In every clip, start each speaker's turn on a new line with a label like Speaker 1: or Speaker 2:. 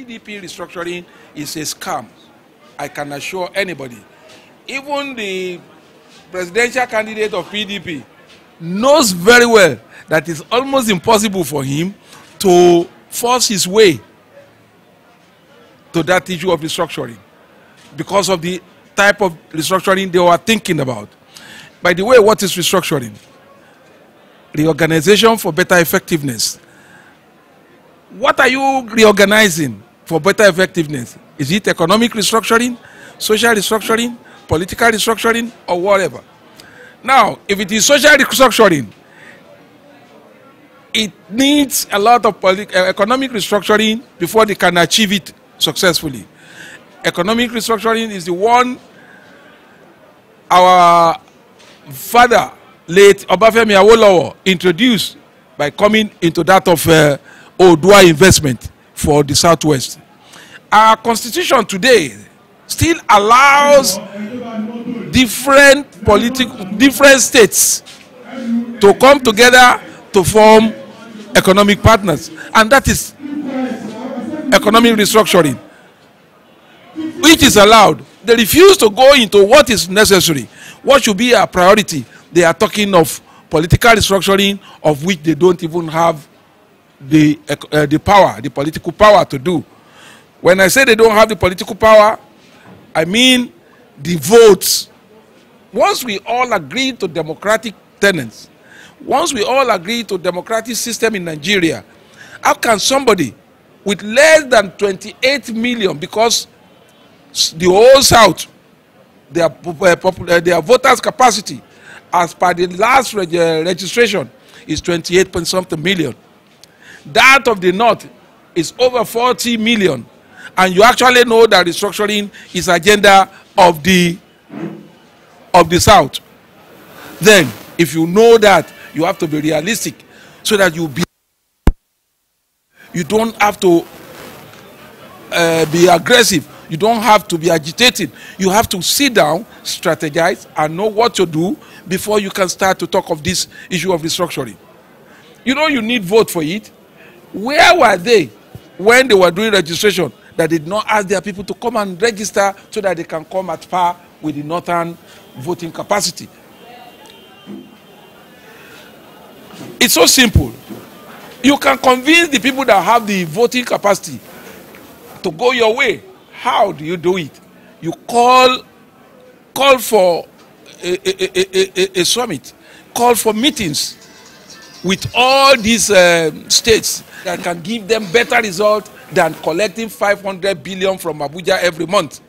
Speaker 1: PDP restructuring is a scam. I can assure anybody. Even the presidential candidate of PDP knows very well that it's almost impossible for him to force his way to that issue of restructuring because of the type of restructuring they were thinking about. By the way, what is restructuring? Reorganization for better effectiveness. What are you reorganizing for better effectiveness? Is it economic restructuring, social restructuring, political restructuring, or whatever? Now, if it is social restructuring, it needs a lot of economic restructuring before they can achieve it successfully. Economic restructuring is the one our father, late Obafemi Awolowo, introduced by coming into that of Odua investment for the Southwest. Our constitution today still allows different states to come together to form economic partners, and that is economic restructuring, which is allowed. They refuse to go into what is necessary, what should be a priority. They are talking of political restructuring, of which they don't even have the power, the political power to do. When I say they don't have the political power, I mean the votes. Once we all agree to democratic tenets, once we all agree to democratic system in Nigeria, how can somebody with less than 28 million, because the whole South, their voters' capacity, as per the last registration, is 28-point-something million. That of the North is over 40 million. And you actually know that restructuring is agenda of the South. Then, if you know that, you have to be realistic so that you don't have to be aggressive. You don't have to be agitated. You have to sit down, strategize, and know what to do before you can start to talk of this issue of restructuring. You know you need vote for it. Where were they when they were doing registration that did not ask their people to come and register so that they can come at par with the northern voting capacity? It's so simple. You can convince the people that have the voting capacity to go your way. How do you do it? You call for a summit, call for meetings with all these states that can give them better results than collecting 500 billion from Abuja every month.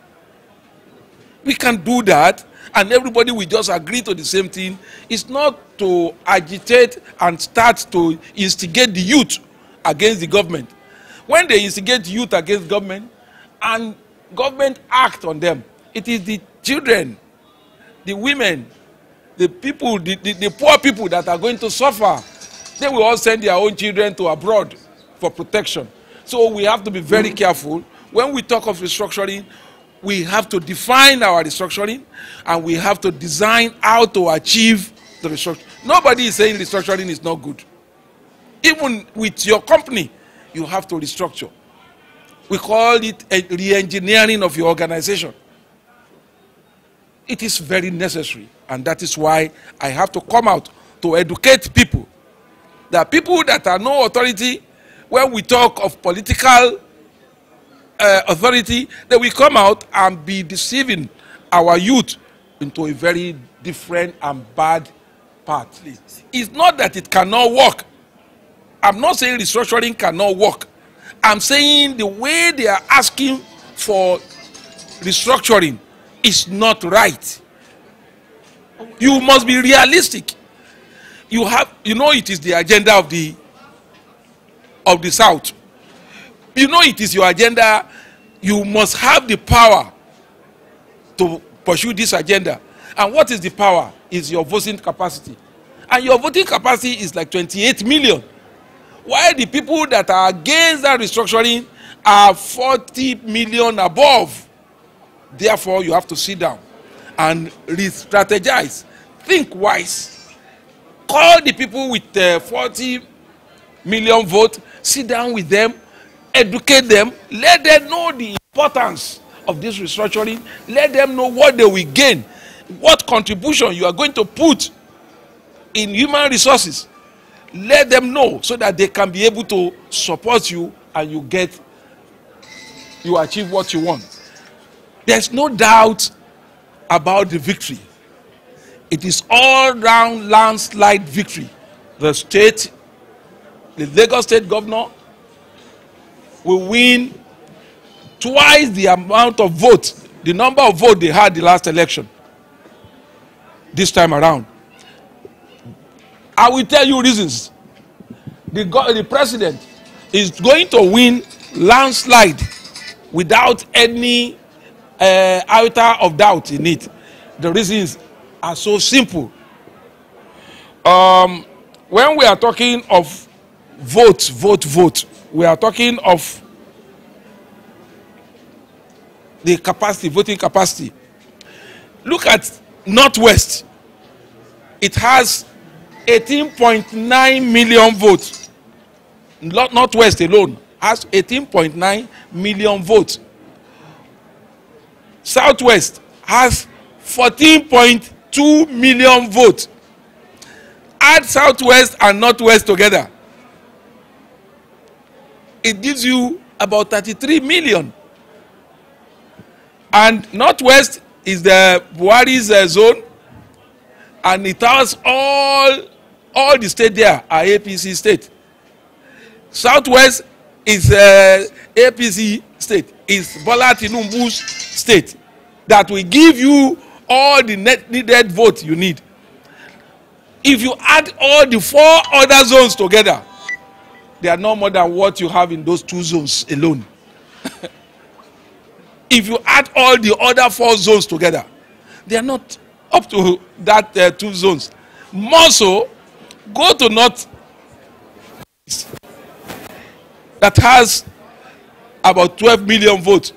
Speaker 1: We can do that, and everybody will just agree to the same thing. It's not to agitate and start to instigate the youth against the government. When they instigate youth against government and government act on them, it is the children, the women, the people, the poor people that are going to suffer. They will all send their own children to abroad for protection. So we have to be very careful. When we talk of restructuring, we have to define our restructuring, and we have to design how to achieve the restructuring. Nobody is saying restructuring is not good. Even with your company, you have to restructure. We call it a re-engineering of your organization. It is very necessary, and that is why I have to come out to educate people. There are people that are no authority. When we talk of political authority, they will come out and be deceiving our youth into a very different and bad path. It's not that it cannot work. I'm not saying restructuring cannot work. I'm saying the way they are asking for restructuring is not right. You must be realistic. You know it is the agenda of the South. You know it is your agenda. You must have the power to pursue this agenda. And what is the power? Is your voting capacity. And your voting capacity is like 28 million. While the people that are against that restructuring are 40 million above. Therefore, you have to sit down and re-strategize. Think wise. Call the people with 40 million votes, sit down with them, educate them, let them know the importance of this restructuring, let them know what they will gain, what contribution you are going to put in human resources. Let them know so that they can be able to support you and you achieve what you want. There's no doubt about the victory. It is all-round landslide victory. The Lagos State governor will win twice the amount of votes, the number of votes they had the last election. This time around, I will tell you reasons. The president is going to win landslide without any iota of doubt in it. The reasons are so simple. When we are talking of vote, we are talking of the capacity, voting capacity. Look at Northwest. It has 18.9 million votes. Northwest alone has 18.9 million votes. Southwest has 14.2 million votes. Add Southwest and Northwest together, it gives you about 33 million. And Northwest is the Buhari's zone, and it has all the state there are APC state. Southwest is APC state, is Bola Tinubu's state, that will give you all the needed vote you need. If you add all the 4 other zones together, they are no more than what you have in those 2 zones alone. If you add all the other 4 zones together, they are not up to that 2 zones. More so, go to North that has about 12 million votes.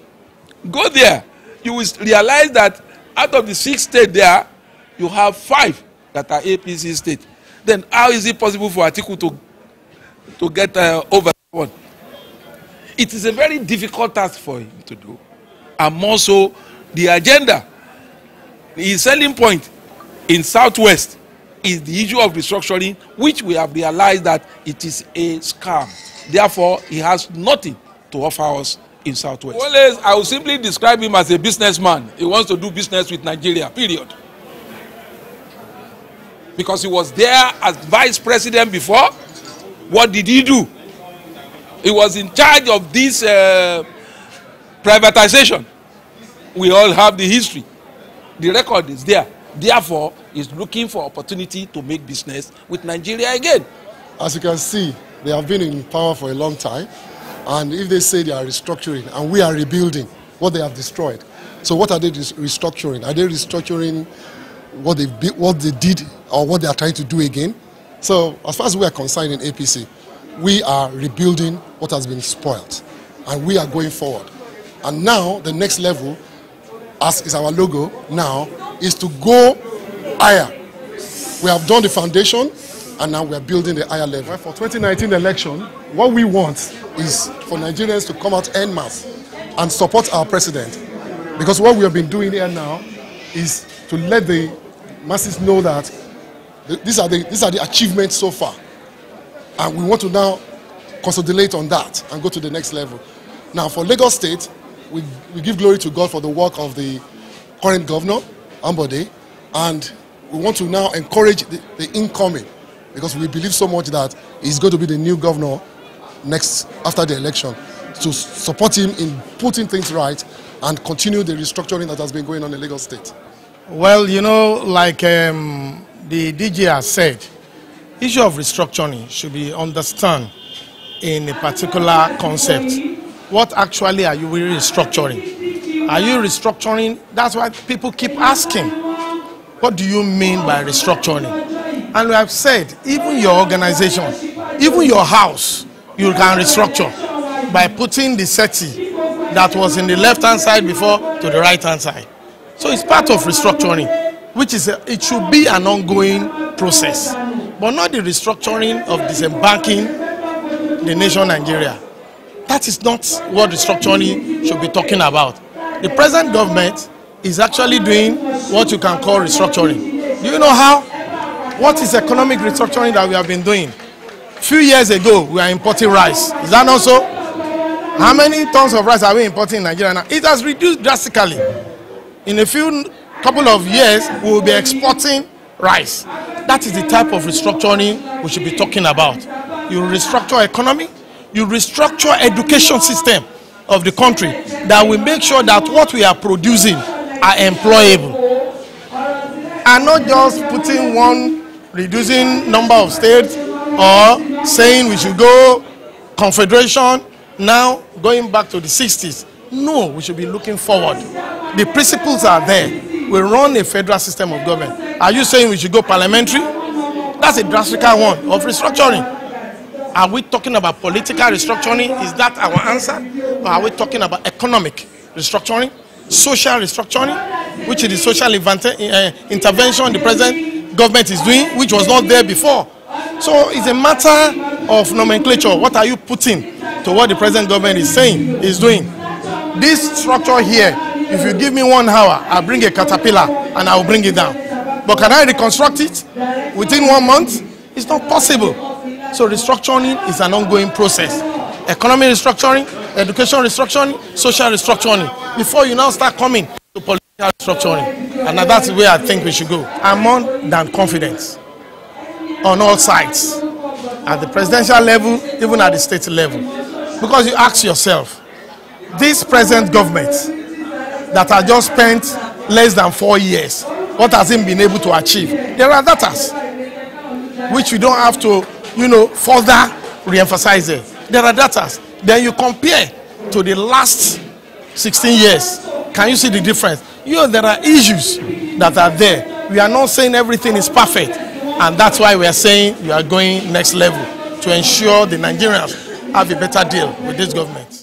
Speaker 1: Go there, you will realize that out of the 6 states there, you have 5 that are APC states. Then how is it possible for Atiku to get over one? It is a very difficult task for him to do. And more so, the agenda, his selling point in Southwest is the issue of restructuring, which we have realized that it is a scam. Therefore, he has nothing to offer us in Southwest. Always, I will simply describe him as a businessman. He wants to do business with Nigeria, period. Because he was there as vice president before. What did he do? He was in charge of this privatization. We all have the history. The record is there. Therefore, he's looking for opportunity to make business with Nigeria again.
Speaker 2: As you can see, they have been in power for a long time. And if they say they are restructuring and we are rebuilding what they have destroyed. So what are they restructuring? Are they restructuring what they did or what they are trying to do again? So as far as we are concerned in APC, we are rebuilding what has been spoiled. And we are going forward. And now the next level, as is our logo now, is to go higher. We have done the foundation and now we are building the higher level. For 2019 election, what we want is for Nigerians to come out en masse and support our president. Because what we have been doing here now is to let the masses know that these are the achievements so far. And we want to now consolidate on that and go to the next level. Now for Lagos State, we give glory to God for the work of the current governor, Ambode, and we want to now encourage the incoming, because we believe so much that he's going to be the new governor after the election, to support him in putting things right and continue the restructuring that has been going on in Lagos State.
Speaker 3: Well, you know, like the DG has said, issue of restructuring should be understood in a particular concept. What actually are you really restructuring? Are you restructuring? That's why people keep asking, what do you mean by restructuring? And we have said, even your organization, even your house, you can restructure by putting the SETI that was in the left-hand side before to the right-hand side. So it's part of restructuring, which is, it should be an ongoing process, but not the restructuring of disembarking the nation Nigeria. That is not what restructuring should be talking about. The present government is actually doing what you can call restructuring. Do you know how? What is economic restructuring that we have been doing? A few years ago, we are importing rice. Is that not so? How many tons of rice are we importing in Nigeria now? It has reduced drastically. In a couple of years, we will be exporting rice. That is the type of restructuring we should be talking about. You restructure economy, you restructure education system of the country that will make sure that what we are producing are employable. And not just putting reducing number of states or saying we should go confederation, now going back to the 60s. No, we should be looking forward. The principles are there. We run a federal system of government. Are you saying we should go parliamentary? That's a drastic one of restructuring. Are we talking about political restructuring? Is that our answer? Or are we talking about economic restructuring, social restructuring, which is the social intervention the present government is doing, which was not there before? So it's a matter of nomenclature. What are you putting to what the present government is saying, is doing? This structure here, if you give me 1 hour, I'll bring a caterpillar and I'll bring it down. But can I reconstruct it within 1 month? It's not possible. So restructuring is an ongoing process. Economic restructuring, education restructuring, social restructuring. Before you now start coming to political restructuring. And that's the way I think we should go. I'm more than confident on all sides. At the presidential level, even at the state level. Because you ask yourself, this present government that has just spent less than 4 years, what has it been able to achieve? There are data which we don't have to, further re-emphasize it. There are data. Then you compare to the last 16 years. Can you see the difference? There are issues that are there. We are not saying everything is perfect. And that's why we are saying we are going next level to ensure the Nigerians have a better deal with this government.